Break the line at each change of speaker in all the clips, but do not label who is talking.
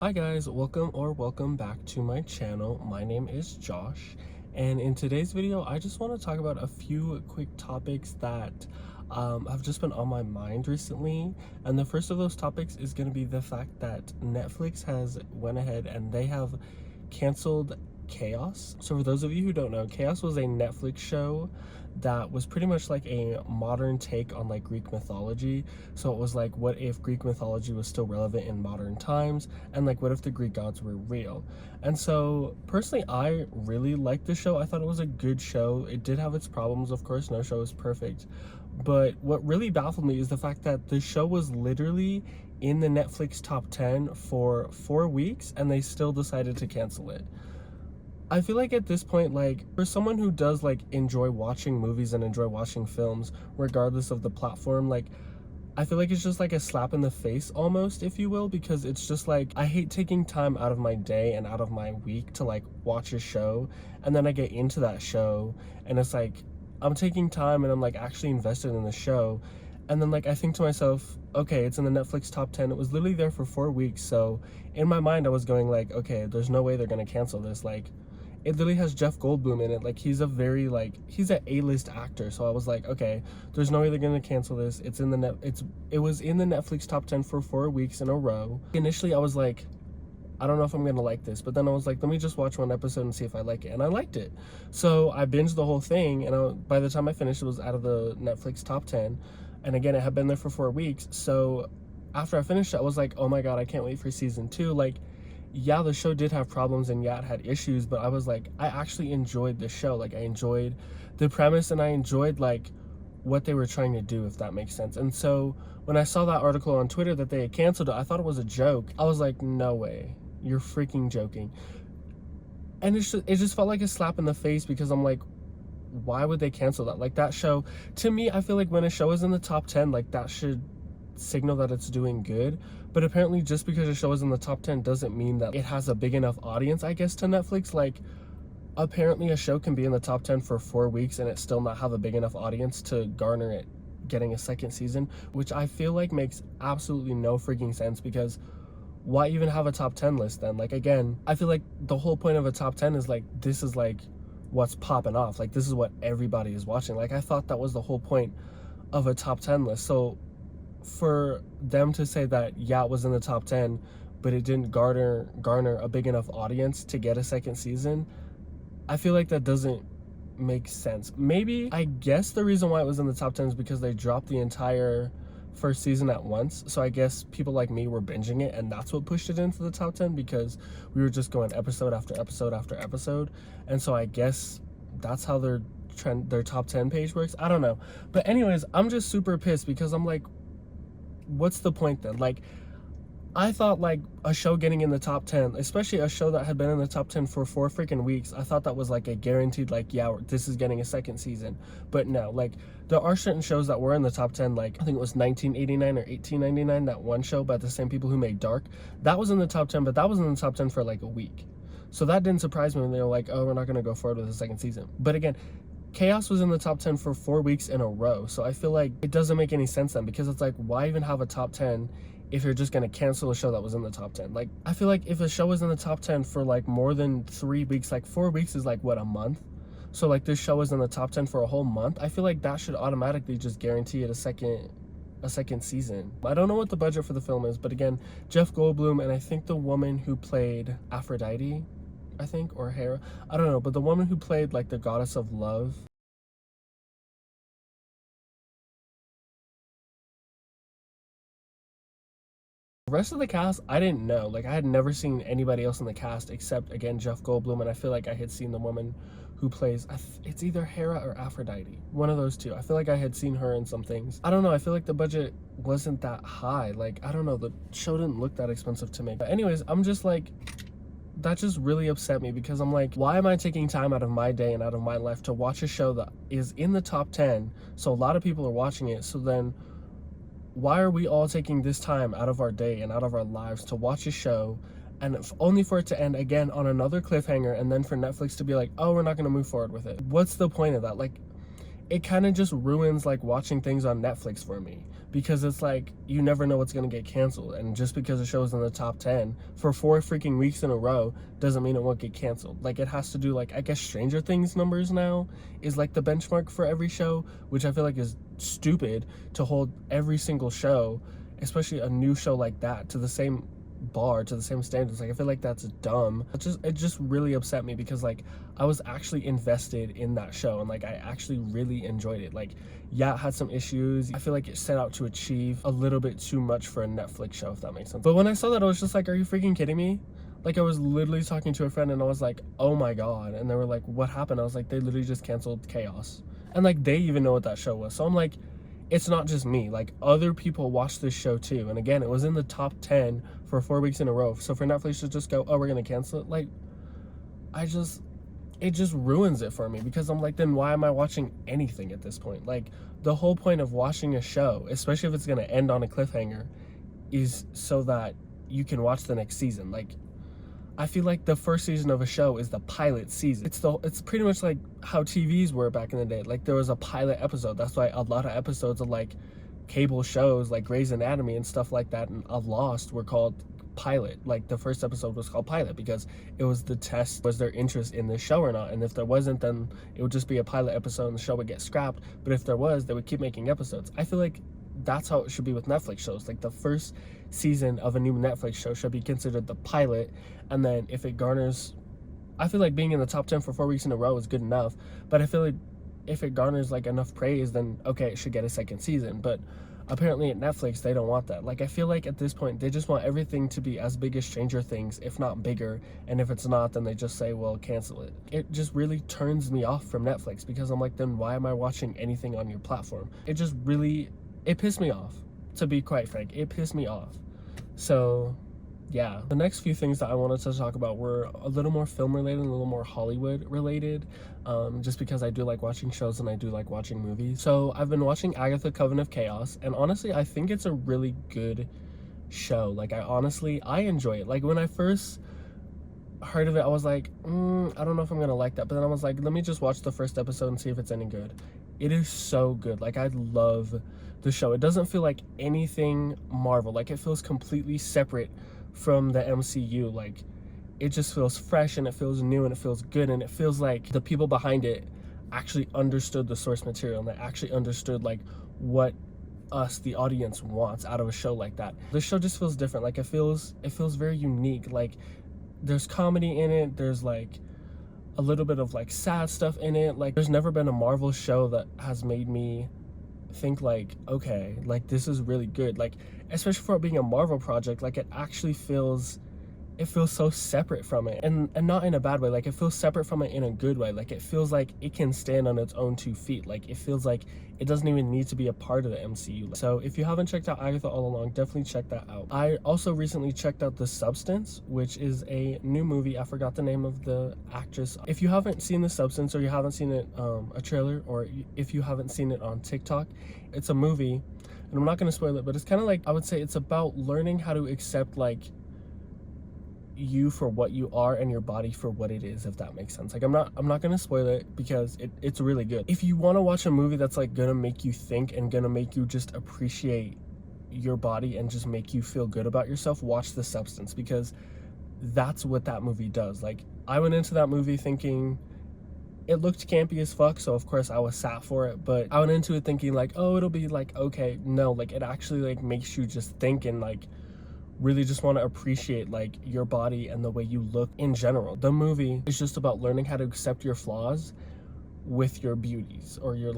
Hi guys, welcome back to my channel. My name is Josh, and in today's video I just want to talk about a few quick topics that have just been on my mind recently. And the first of those topics is going to be the fact that Netflix has went ahead and they have canceled Chaos. So for those of you who don't know, Chaos was a Netflix show that was pretty much like a modern take on like Greek mythology. So it was like, what if Greek mythology was still relevant in modern times, and like what if the Greek gods were real? And so personally I really liked the show. I thought it was a good show. It did have its problems, of course, no show is perfect, but what really baffled me is the fact that the show was literally in the Netflix top 10 for 4 weeks and they still decided to cancel it. I feel like at this point, like, for someone who does like enjoy watching movies and enjoy watching films regardless of the platform, like, I feel like it's just like a slap in the face almost, if you will, because it's just like, I hate taking time out of my day and out of my week to like watch a show, and then I get into that show and it's like I'm taking time and I'm like actually invested in the show, and then like I think to myself, okay, it's in the Netflix top 10. It was literally there for 4 weeks, so in my mind I was going like, okay, there's no way they're gonna cancel this. Like, it literally has Jeff Goldblum in it. Like, he's a very, like, he's an A-list actor. So I was like, okay, there's no way they're gonna cancel this. It's in the it was in the Netflix top 10 for 4 weeks in a row. Initially I was like, I don't know if I'm gonna like this, but then I was like, let me just watch one episode and see if I like it, and I liked it. So I binged the whole thing, and by the time I finished, it was out of the Netflix top 10, and again, it had been there for 4 weeks. So after I finished it, I was like, oh my god, I can't wait for season 2. Like, yeah, the show did have problems and yeah, it had issues, but I was like, I actually enjoyed the show. Like, I enjoyed the premise and I enjoyed like what they were trying to do, if that makes sense. And so when I saw that article on Twitter that they had canceled it, I thought it was a joke. I was like, no way, you're freaking joking. And it just felt like a slap in the face, because I'm like, why would they cancel that? Like, that show, to me, I feel like when a show is in the top 10, like, that should signal that it's doing good. But apparently just because a show is in the top 10 doesn't mean that it has a big enough audience, I guess, to Netflix. Like, apparently a show can be in the top 10 for 4 weeks and it still not have a big enough audience to garner it getting a second season, which I feel like makes absolutely no freaking sense. Because why even have a top 10 list then? Like, again, I feel like the whole point of a top 10 is like, this is like what's popping off, like this is what everybody is watching. Like, I thought that was the whole point of a top 10 list. So for them to say that, yeah, it was in the top 10 but it didn't garner a big enough audience to get a second season, I feel like that doesn't make sense. Maybe, I guess the reason why it was in the top 10 is because they dropped the entire first season at once. So I guess people like me were binging it, and that's what pushed it into the top 10, because we were just going episode after episode after episode. And so I guess that's how their top 10 page works. I don't know. But anyways, I'm just super pissed, because I'm like, what's the point then? Like, I thought like a show getting in the top 10, especially a show that had been in the top 10 for 4 freaking weeks, I thought that was like a guaranteed, like, yeah, this is getting a second season. But no, like, there are certain shows that were in the top 10, like I think it was 1989 or 1899, that one show by the same people who made Dark. That was in the top 10, but that was in the top 10 for like a week. So that didn't surprise me when they were like, oh, we're not going to go forward with the second season. But again, Chaos was in the top 10 for 4 weeks in a row. So I feel like it doesn't make any sense then, because it's like, why even have a top 10 if you're just going to cancel a show that was in the top 10? Like, I feel like if a show was in the top 10 for like more than 3 weeks, like 4 weeks is like, what, a month? So like, this show is in the top 10 for a whole month. I feel like that should automatically just guarantee it a second season. I don't know what the budget for the film is, but again, Jeff Goldblum and I think the woman who played Aphrodite, I think, or Hera, I don't know, but the woman who played like the goddess of love. The rest of the cast, I didn't know. Like, I had never seen anybody else in the cast except, again, Jeff Goldblum, and I feel like I had seen the woman who plays, it's either Hera or Aphrodite, one of those two. I feel like I had seen her in some things. I don't know, I feel like the budget wasn't that high. Like, I don't know, the show didn't look that expensive to make. But anyways, I'm just like, that just really upset me, because I'm like, why am I taking time out of my day and out of my life to watch a show that is in the top 10? So a lot of people are watching it. So then why are we all taking this time out of our day and out of our lives to watch a show, and only for it to end again on another cliffhanger, and then for Netflix to be like, oh, we're not going to move forward with it? What's the point of that? Like, it kind of just ruins like watching things on Netflix for me, because it's like you never know what's going to get canceled, and just because a show is in the top 10 for 4 freaking weeks in a row doesn't mean it won't get canceled. Like, it has to do, like, I guess Stranger Things numbers now is like the benchmark for every show, which I feel like is stupid to hold every single show, especially a new show like that, to the same bar, to the same standards. Like, I feel like that's dumb. It just really upset me, because like I was actually invested in that show, and like I actually really enjoyed it. Like, yeah, it had some issues. I feel like it set out to achieve a little bit too much for a Netflix show, if that makes sense. But when I saw that, I was just like, are you freaking kidding me? Like, I was literally talking to a friend and I was like, oh my god. And they were like, what happened? I was like, they literally just canceled Chaos. And like, they even know what that show was. So I'm like, it's not just me. Like, other people watched this show too. And again, it was in the top 10 for 4 weeks in a row. So for Netflix to just go, oh, we're gonna cancel it, like, it just ruins it for me, because I'm like, then why am I watching anything at this point? Like, the whole point of watching a show, especially if it's gonna end on a cliffhanger, is so that you can watch the next season. Like, I feel like the first season of a show is the pilot season. It's pretty much like how TVs were back in the day. Like, there was a pilot episode. That's why a lot of episodes of like cable shows like Grey's Anatomy and stuff like that and Lost were called pilot. Like, the first episode was called pilot because it was the test, was there interest in this show or not, and if there wasn't, then it would just be a pilot episode and the show would get scrapped. But if there was, they would keep making episodes. I feel like that's how it should be with Netflix shows. Like, the first season of a new Netflix show should be considered the pilot, and then if it garners, I feel like being in the top 10 for 4 weeks in a row is good enough, but I feel like if it garners like enough praise, then okay, it should get a second season. But apparently at Netflix, they don't want that. Like, I feel like at this point, they just want everything to be as big as Stranger Things, if not bigger, and if it's not, then they just say, well, cancel it. It just really turns me off from Netflix, because I'm like, then why am I watching anything on your platform? It pissed me off, to be quite frank. It pissed me off. So yeah, the next few things that I wanted to talk about were a little more film related and a little more Hollywood related, just because I do like watching shows and I do like watching movies. So I've been watching Agatha Coven of Chaos, and honestly, I think it's a really good show. Like, I enjoy it. Like, when I first heard of it, I was like, I don't know if I'm gonna like that. But then I was like, let me just watch the first episode and see if it's any good. It is so good. Like, I love the show. It doesn't feel like anything Marvel. Like, it feels completely separate from the MCU. Like, it just feels fresh and it feels new and it feels good, and it feels like the people behind it actually understood the source material, and they actually understood like what us, the audience, wants out of a show like that. The show just feels different. Like, it feels very unique. Like, there's comedy in it, there's like a little bit of like sad stuff in it. Like, there's never been a Marvel show that has made me think like, okay, like, this is really good. Like, especially for it being a Marvel project, like, it actually feels so separate from it, and not in a bad way. Like, it feels separate from it in a good way. Like, it feels like it can stand on its own 2 feet. Like, it feels like it doesn't even need to be a part of the MCU. So if you haven't checked out Agatha all along, definitely check that out. I also recently checked out The Substance, which is a new movie. I forgot the name of the actress. If you haven't seen The Substance, or you haven't seen it, a trailer, or if you haven't seen it on TikTok, it's a movie, and I'm not going to spoil it, but it's kind of like, I would say it's about learning how to accept like you for what you are and your body for what it is, if that makes sense. Like, I'm not gonna spoil it, because it's really good. If you want to watch a movie that's like gonna make you think and gonna make you just appreciate your body and just make you feel good about yourself, watch The Substance, because that's what that movie does. Like, I went into that movie thinking it looked campy as fuck, so of course I was sat for it, but I went into it thinking like, oh, it'll be like okay. No, like, it actually like makes you just think and like really just want to appreciate like your body and the way you look in general. The movie is just about learning how to accept your flaws with your beauties, or your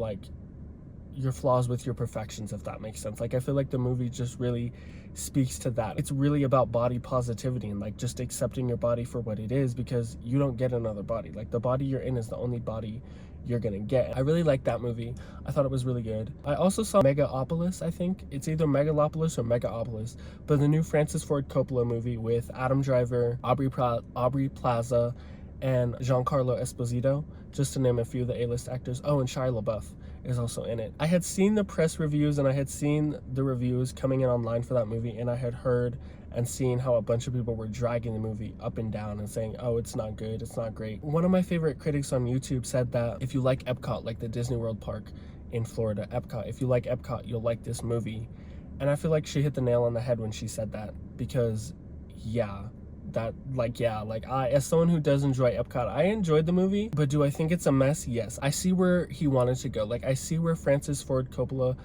flaws with your perfections, if that makes sense. Like, I feel like the movie just really speaks to that. It's really about body positivity and like just accepting your body for what it is, because you don't get another body. Like, the body you're in is the only body you're gonna get. I really liked that movie. I thought it was really good. I also saw Megaopolis. I think it's either Megalopolis or Megaopolis, but the new Francis Ford Coppola movie with Adam Driver, Aubrey Plaza, and Giancarlo Esposito, just to name a few of the A-list actors. Oh, and Shia LaBeouf is also in it. I had seen the press reviews and I had seen the reviews coming in online for that movie, and I had heard and seeing how a bunch of people were dragging the movie up and down and saying, oh, it's not good, it's not great. One of my favorite critics on YouTube said that if you like Epcot, like the Disney World park in Florida, Epcot, if you like Epcot, you'll like this movie. And I feel like she hit the nail on the head when she said that, because I, as someone who does enjoy Epcot, I enjoyed the movie, but do I think it's a mess? Yes. I see where he wanted to go. Like, I see where Francis Ford Coppola,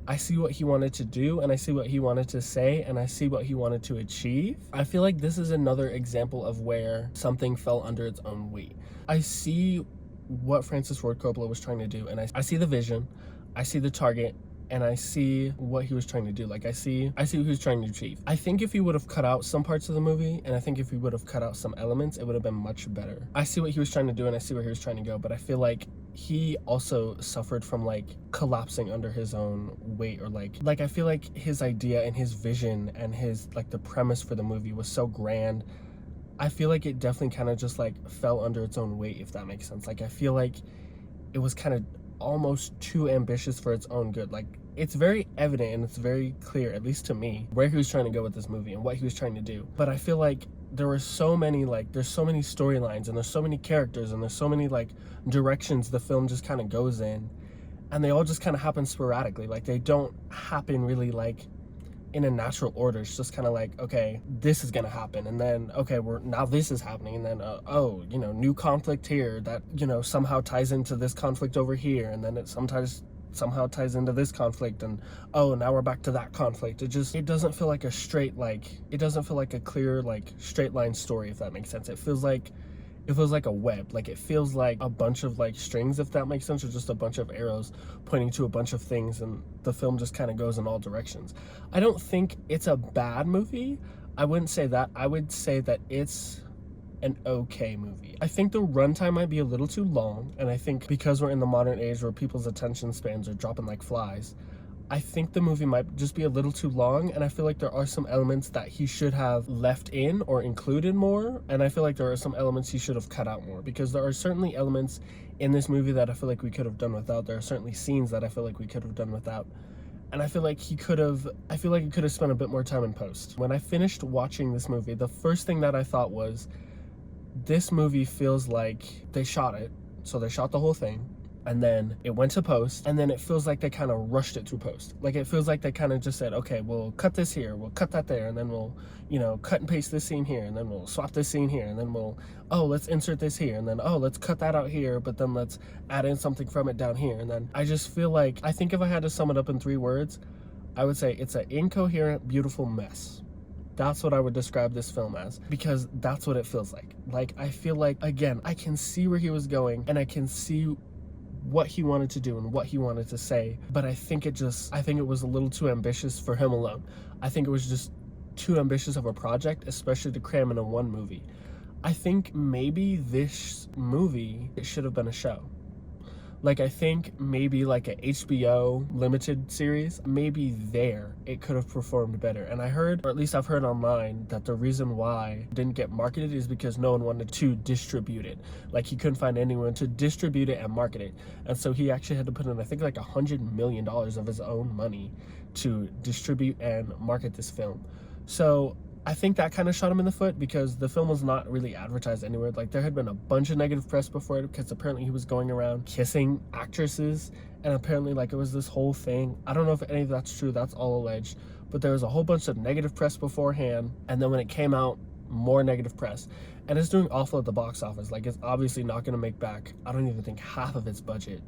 I see what he wanted to do, and I see what he wanted to say, and I see what he wanted to achieve. I feel like this is another example of where something fell under its own weight. I see what Francis Ford Coppola was trying to do, and I see the vision, I see the target, and I see what he was trying to do. Like, I see what he was trying to achieve. I think if he would have cut out some parts of the movie, and I think if he would have cut out some elements, it would have been much better. I see what he was trying to do, and I see where he was trying to go, but I feel like he also suffered from, like, collapsing under his own weight, or like I feel like his idea and his vision and his, like, the premise for the movie was so grand. I feel like it definitely kind of just, like, fell under its own weight, if that makes sense. Like, I feel like it was kind of almost too ambitious for its own good. Like, it's very evident and it's very clear, at least to me, where he was trying to go with this movie and what he was trying to do. But I feel like there were so many, like, there's so many storylines and there's so many characters and there's so many, like, directions the film just kind of goes in, and they all just kind of happen sporadically. Like, they don't happen really, like, in a natural order. It's just kind of like, okay, this is gonna happen, and then, okay, now this is happening, and then oh, you know, new conflict here that, you know, somehow ties into this conflict over here, and then it sometimes somehow ties into this conflict, and oh, now we're back to that conflict. It doesn't feel like a straight, like, it doesn't feel like a clear, like, straight line story, if that makes sense. It feels like a web. Like, it feels like a bunch of, like, strings, if that makes sense, or just a bunch of arrows pointing to a bunch of things, and the film just kind of goes in all directions. I don't think it's a bad movie. I wouldn't say that. I would say that it's an okay movie. I think the runtime might be a little too long, and I think because we're in the modern age where people's attention spans are dropping like flies, I think the movie might just be a little too long, and I feel like there are some elements that he should have left in or included more, and I feel like there are some elements he should have cut out more, because there are certainly elements in this movie that I feel like we could have done without. There are certainly scenes that I feel like we could have done without, and I feel like he could have spent a bit more time in post. When I finished watching this movie, the first thing that I thought was, this movie feels like they shot it, so they shot the whole thing, and then it went to post, and then it feels like they kind of rushed it through post. Like, it feels like they kind of just said, okay, we'll cut this here, we'll cut that there, and then we'll, you know, cut and paste this scene here, and then we'll swap this scene here, and then we'll, oh, let's insert this here, and then, oh, let's cut that out here, but then let's add in something from it down here. And then I just feel like, I think if I had to sum it up in 3 words, I would say it's an incoherent, beautiful mess. That's what I would describe this film as, because that's what it feels like. Like, I feel like, again, I can see where he was going, and I can see what he wanted to do and what he wanted to say, but I think it was a little too ambitious for him alone. I think it was just too ambitious of a project, especially to cram into one movie. I think maybe this movie, it should have been a show. Like, I think maybe like a HBO limited series, maybe there it could have performed better. And I heard, or at least I've heard online, that the reason why it didn't get marketed is because no one wanted to distribute it. Like, he couldn't find anyone to distribute it and market it. And so he actually had to put in, I think, like $100 million of his own money to distribute and market this film. So I think that kind of shot him in the foot, because the film was not really advertised anywhere. Like, there had been a bunch of negative press before it, because apparently he was going around kissing actresses, and apparently, like, it was this whole thing. I don't know if any of that's true, that's all alleged, but there was a whole bunch of negative press beforehand, and then when it came out, more negative press. And it's doing awful at the box office. Like, it's obviously not going to make back, I don't even think, half of its budget,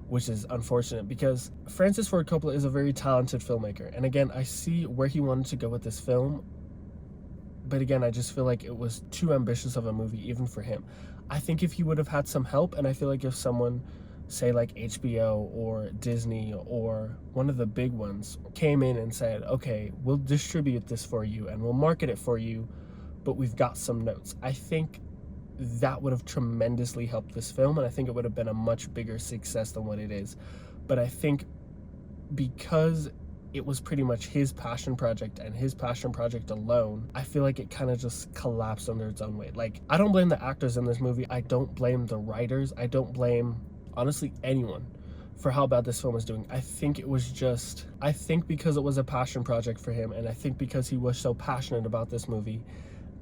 which is unfortunate, because Francis Ford Coppola is a very talented filmmaker. And again, I see where he wanted to go with this film, but again, I just feel like it was too ambitious of a movie, even for him. I think if he would have had some help, and I feel like if someone, say like HBO or Disney or one of the big ones, came in and said, okay, we'll distribute this for you and we'll market it for you, but we've got some notes, I think that would have tremendously helped this film, and I think it would have been a much bigger success than what it is. But I think because it was pretty much his passion project and his passion project alone, I feel like it kind of just collapsed under its own weight. Like, I don't blame the actors in this movie. I don't blame the writers. I don't blame, honestly, anyone for how bad this film is doing. I think because it was a passion project for him, and I think because he was so passionate about this movie,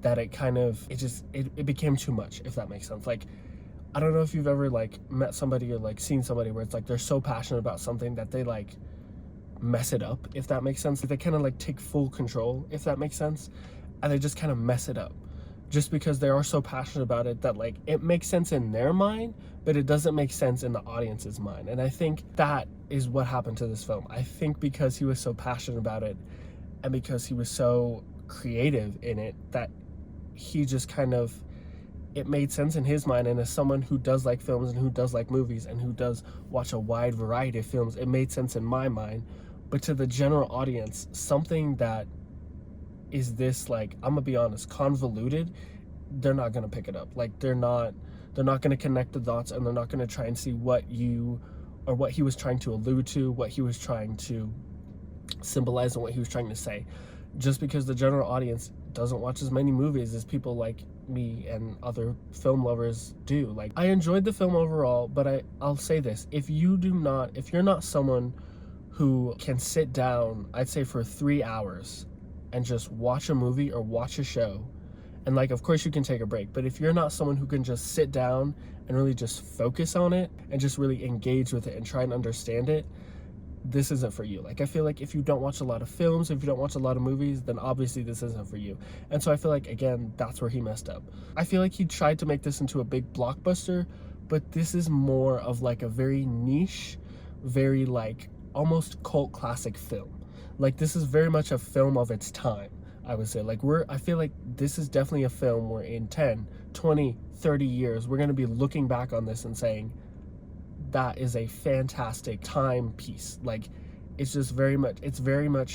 that it became too much, if that makes sense. Like, I don't know if you've ever like met somebody or like seen somebody where it's like they're so passionate about something that they like mess it up, if that makes sense. They kind of like take full control, if that makes sense, and they just kind of mess it up just because they are so passionate about it that like it makes sense in their mind, but it doesn't make sense in the audience's mind. And I think that is what happened to this film. I think because he was so passionate about it and because he was so creative in it, that he just kind of, it made sense in his mind. And as someone who does like films and who does like movies and who does watch a wide variety of films, it made sense in my mind. But to the general audience, something that is this, like, I'm gonna be honest, convoluted, they're not gonna pick it up. Like, they're not gonna connect the dots, and they're not gonna try and see what he was trying to allude to, what he was trying to symbolize, and what he was trying to say. Just because the general audience doesn't watch as many movies as people like me and other film lovers do. Like, I enjoyed the film overall, but I'll say this: if you're not someone who can sit down, I'd say, for 3 hours and just watch a movie or watch a show, and like, of course you can take a break, but if you're not someone who can just sit down and really just focus on it and just really engage with it and try and understand it, this isn't for you. Like, I feel like if you don't watch a lot of films, if you don't watch a lot of movies, then obviously this isn't for you. And so I feel like, again, that's where he messed up. I feel like he tried to make this into a big blockbuster, but this is more of like a very niche, very like almost cult classic film. Like, this is very much a film of its time, I would say. Like, I feel like this is definitely a film where in 10, 20, 30 years, we're going to be looking back on this and saying, that is a fantastic timepiece. Like, it's very much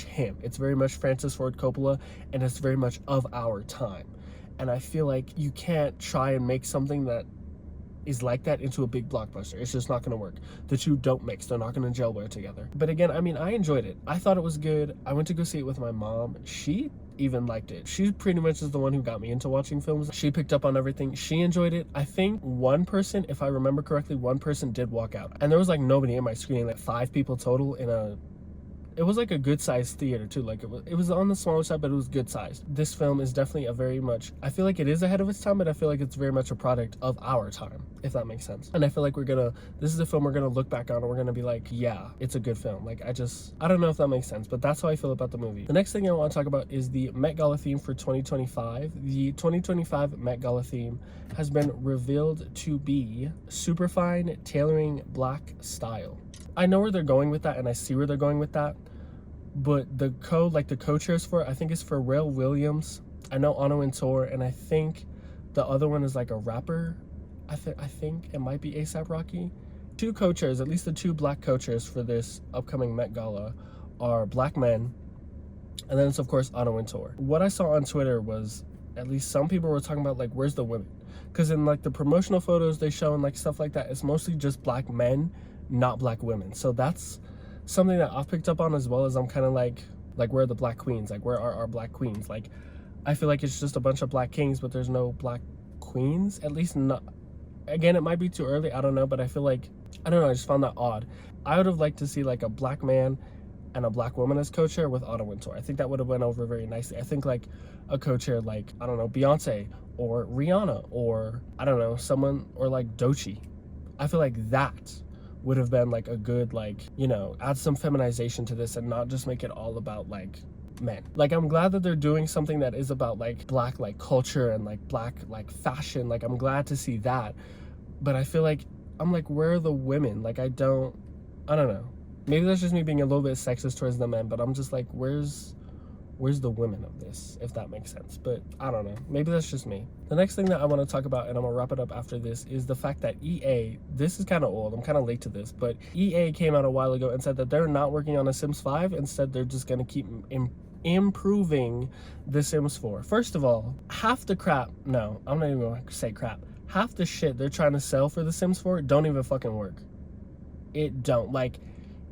him. It's very much Francis Ford Coppola, and it's very much of our time. And I feel like you can't try and make something that is like that into a big blockbuster. It's just not going to work. The two don't mix. They're not going to gel well together. But again, I mean, I enjoyed it. I thought it was good. I went to go see it with my mom. She even liked it. She pretty much is the one who got me into watching films. She picked up on everything. She enjoyed it. I think one person, if I remember correctly, one person did walk out. And there was like nobody in my screening, like 5 people total in it was like a good sized theater too. Like, it was on the smaller side, but it was good sized. This film is definitely I feel like it is ahead of its time, but I feel like it's very much a product of our time, if that makes sense. And I feel like this is a film we're gonna look back on and we're gonna be like, yeah, it's a good film. Like, I don't know if that makes sense, but that's how I feel about the movie. The next thing I want to talk about is the Met Gala theme for 2025. The 2025 Met Gala theme has been revealed to be superfine tailoring black style. I know where they're going with that, and I see where they're going with that, but the co-chairs for it, I think it's for Pharrell Williams. I know Anna Wintour, and I think the other one is like a rapper. I think it might be A$AP Rocky. 2 co-chairs, at least the 2 black co-chairs for this upcoming Met Gala, are black men, and then it's of course Anna Wintour. What I saw on Twitter was, at least some people were talking about like, where's the women? Because in like the promotional photos they show and like stuff like that, it's mostly just black men, not black women. So that's something that I've picked up on, as well as I'm kind of like where are the black queens? Like, where are our black queens? Like, I feel like it's just a bunch of black kings, but there's no black queens, at least not. Again, it might be too early, I don't know, but I feel like, I don't know, I just found that odd. I would have liked to see like a black man and a black woman as co-chair with Anna Wintour. I think that would have went over very nicely. I think like a co-chair like, I don't know, Beyonce or Rihanna, or I don't know, someone, or like Doechii. I feel like that would have been like a good, like, you know, add some feminization to this and not just make it all about like men. Like, I'm glad that they're doing something that is about like black like culture and like black like fashion. Like, I'm glad to see that, but I feel like I'm like, where are the women? Like, I don't know, maybe that's just me being a little bit sexist towards the men, but I'm just like, where's the women of this, if that makes sense. But I don't know, maybe that's just me. The next thing that I want to talk about, and I'm gonna wrap it up after this, is the fact that EA, this is kind of old, I'm kind of late to this, but EA came out a while ago and said that they're not working on a Sims 5. Instead, they're just gonna keep improving the Sims 4. First of all, half the crap, no, I'm not even gonna say crap, half the shit they're trying to sell for the Sims 4 don't even fucking work. It don't. Like,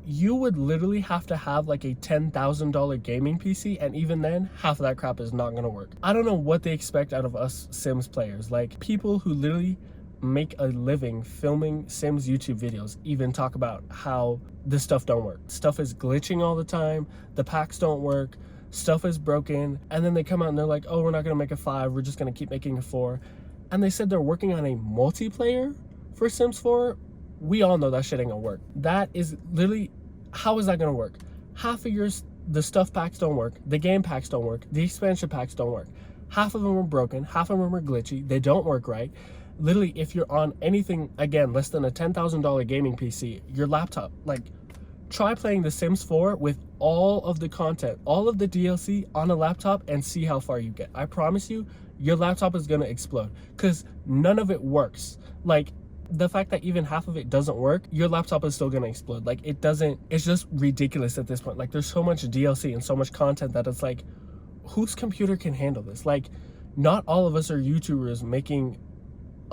you would literally have to have like a $10,000 gaming PC, and even then, half of that crap is not gonna work. I don't know what they expect out of us Sims players. Like, people who literally make a living filming Sims YouTube videos even talk about how this stuff don't work. Stuff is glitching all the time, the packs don't work, stuff is broken, and then they come out and they're like, oh, we're not gonna make a 5, we're just gonna keep making a 4. And they said they're working on a multiplayer for Sims 4. We all know that shit ain't gonna work. That is literally, how is that gonna work? Half of the stuff packs don't work, the game packs don't work, the expansion packs don't work. Half of them are broken, half of them are glitchy, they don't work right. Literally, if you're on anything, again, less than a $10,000 gaming PC, your laptop, like, try playing The Sims 4 with all of the content, all of the DLC on a laptop and see how far you get. I promise you, your laptop is gonna explode because none of it works. Like, the fact that even half of it doesn't work, your laptop is still gonna explode. Like, it's just ridiculous at this point. Like, there's so much DLC and so much content that it's like, whose computer can handle this? Like, not all of us are YouTubers making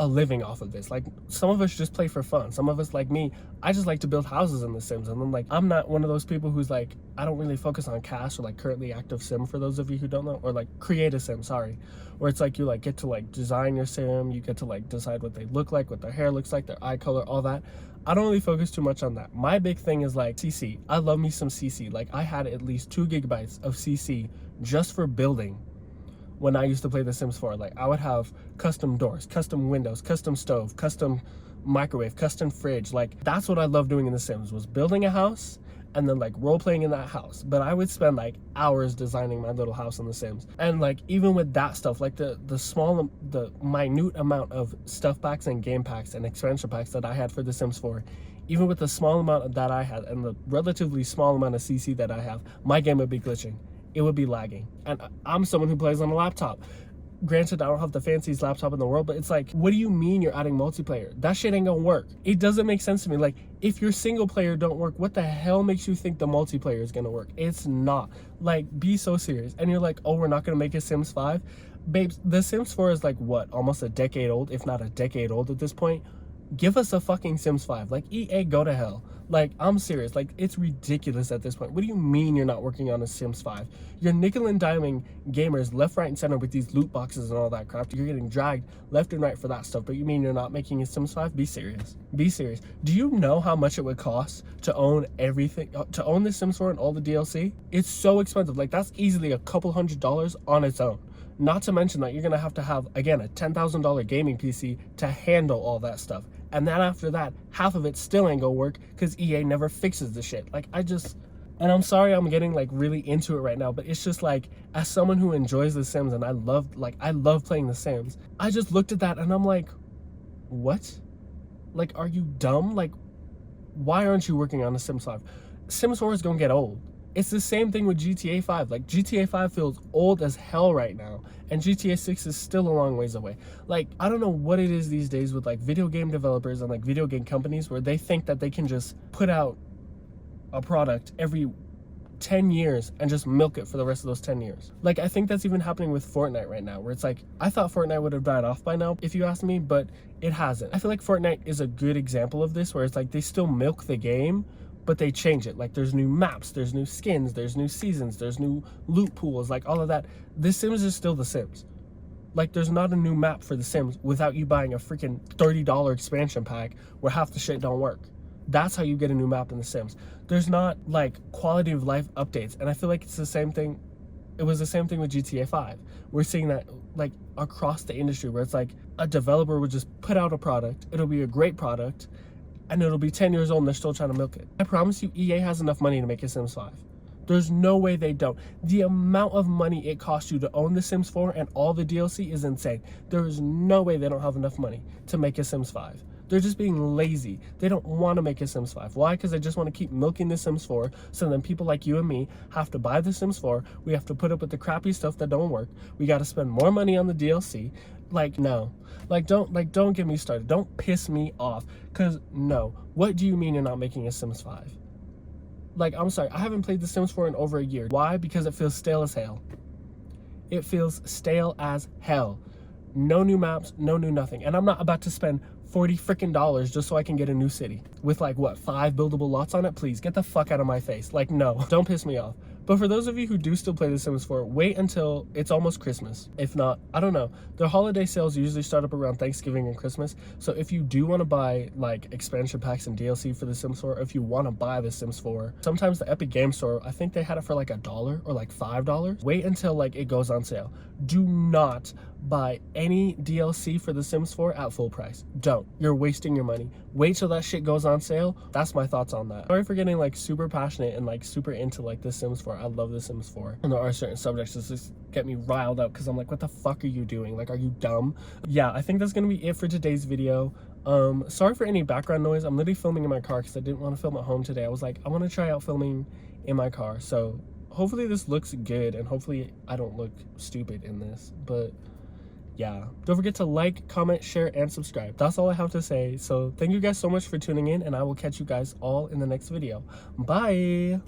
a living off of this. Like, some of us just play for fun. Some of us, like me, I just like to build houses in The Sims. And then, like, I'm not one of those people who's like, I don't really focus on cash or like currently active sim, for those of you who don't know, or like create a sim, sorry, where it's like you like get to like design your sim, you get to like decide what they look like, what their hair looks like, their eye color, all that. I don't really focus too much on that. My big thing is like CC. I love me some CC. Like, I had at least 2 gigabytes of CC just for building when I used to play The Sims 4. Like, I would have custom doors, custom windows, custom stove, custom microwave, custom fridge. Like, that's what I love doing in The Sims, was building a house and then like role playing in that house. But I would spend like hours designing my little house in The Sims. And like, even with that stuff, like the minute amount of stuff packs and game packs and expansion packs that I had for The Sims 4, even with the small amount that I had and the relatively small amount of CC that I have, my game would be glitching. It would be lagging. And I'm someone who plays on a laptop. Granted, I don't have the fanciest laptop in the world, but it's like, what do you mean you're adding multiplayer? That shit ain't gonna work. It doesn't make sense to me. Like, if your single player don't work, what the hell makes you think the multiplayer is gonna work? It's not. Like, be so serious. And you're like, oh, we're not gonna make a Sims 5? Babes, The Sims 4 is like, what, almost a decade old, if not a decade old at this point? Give us a fucking Sims 5. Like, EA, go to hell. Like, I'm serious. Like, it's ridiculous at this point. What do you mean you're not working on a Sims 5? You're nickel and diming gamers left, right, and center with these loot boxes and all that crap. You're getting dragged left and right for that stuff. But you mean you're not making a Sims 5? Be serious. Be serious. Do you know how much it would cost to own everything, to own the Sims 4 and all the DLC? It's so expensive. Like, that's easily a couple $100s on its own. Not to mention that you're going to have, again, a $10,000 gaming PC to handle all that stuff. And then after that, half of it still ain't gonna work because EA never fixes the shit. Like, and I'm sorry I'm getting like really into it right now, but it's just like, as someone who enjoys The Sims and I love playing The Sims, I just looked at that and I'm like, what? Like, are you dumb? Like, why aren't you working on a Sims 5? Sims 4 is gonna get old. It's the same thing with GTA 5. Like, GTA 5 feels old as hell right now, and GTA 6 is still a long ways away. Like, I don't know what it is these days with like video game developers and like video game companies where they think that they can just put out a product every 10 years and just milk it for the rest of those 10 years. Like, I think that's even happening with Fortnite right now, where it's like, I thought Fortnite would have died off by now, if you ask me, but it hasn't. I feel like Fortnite is a good example of this, where it's like they still milk the game, but they change it. Like, there's new maps, there's new skins, there's new seasons, there's new loot pools, like all of that. The Sims is still The Sims. Like, there's not a new map for The Sims without you buying a freaking $30 expansion pack where half the shit don't work. That's how you get a new map in The Sims. There's not like quality of life updates. And I feel like it's the same thing. It was the same thing with GTA 5. We're seeing that like across the industry, where it's like a developer would just put out a product, it'll be a great product, and it'll be 10 years old and they're still trying to milk it. I promise you, EA has enough money to make a Sims 5. There's no way they don't. The amount of money it costs you to own The Sims 4 and all the DLC is insane. There is no way they don't have enough money to make a Sims 5. They're just being lazy. They don't want to make a Sims 5. Why? Because they just want to keep milking The Sims 4, so then people like you and me have to buy The Sims 4. We have to put up with the crappy stuff that don't work. We got to spend more money on the DLC. Like, no. Don't get me started. Don't piss me off. Because, no. What do you mean you're not making a Sims 5? Like, I'm sorry. I haven't played The Sims 4 in over a year. Why? Because it feels stale as hell. It feels stale as hell. No new maps, no new nothing. And I'm not about to spend $40 freaking just so I can get a new city with like, what, 5 buildable lots on it? Please, get the fuck out of my face. Like, no. Don't piss me off. But for those of you who do still play The Sims 4, wait until it's almost Christmas. If not, I don't know. Their holiday sales usually start up around Thanksgiving and Christmas. So if you do want to buy like expansion packs and DLC for The Sims 4, if you want to buy The Sims 4, sometimes the Epic Game Store, I think they had it for like $1 or like $5. Wait until like it goes on sale. Do not buy any DLC for The Sims 4 at full price. Don't. You're wasting your money. Wait till that shit goes on sale. That's my thoughts on that. Sorry for getting like super passionate and like super into like The Sims 4. I love The Sims 4. And there are certain subjects that just get me riled up because I'm like, what the fuck are you doing? Like, are you dumb? Yeah, I think that's gonna be it for today's video. Sorry for any background noise. I'm literally filming in my car because I didn't want to film at home today. I was like, I want to try out filming in my car. So hopefully this looks good and hopefully I don't look stupid in this. But yeah, don't forget to like, comment, share, and subscribe. That's all I have to say. So thank you guys so much for tuning in, and I will catch you guys all in the next video. Bye.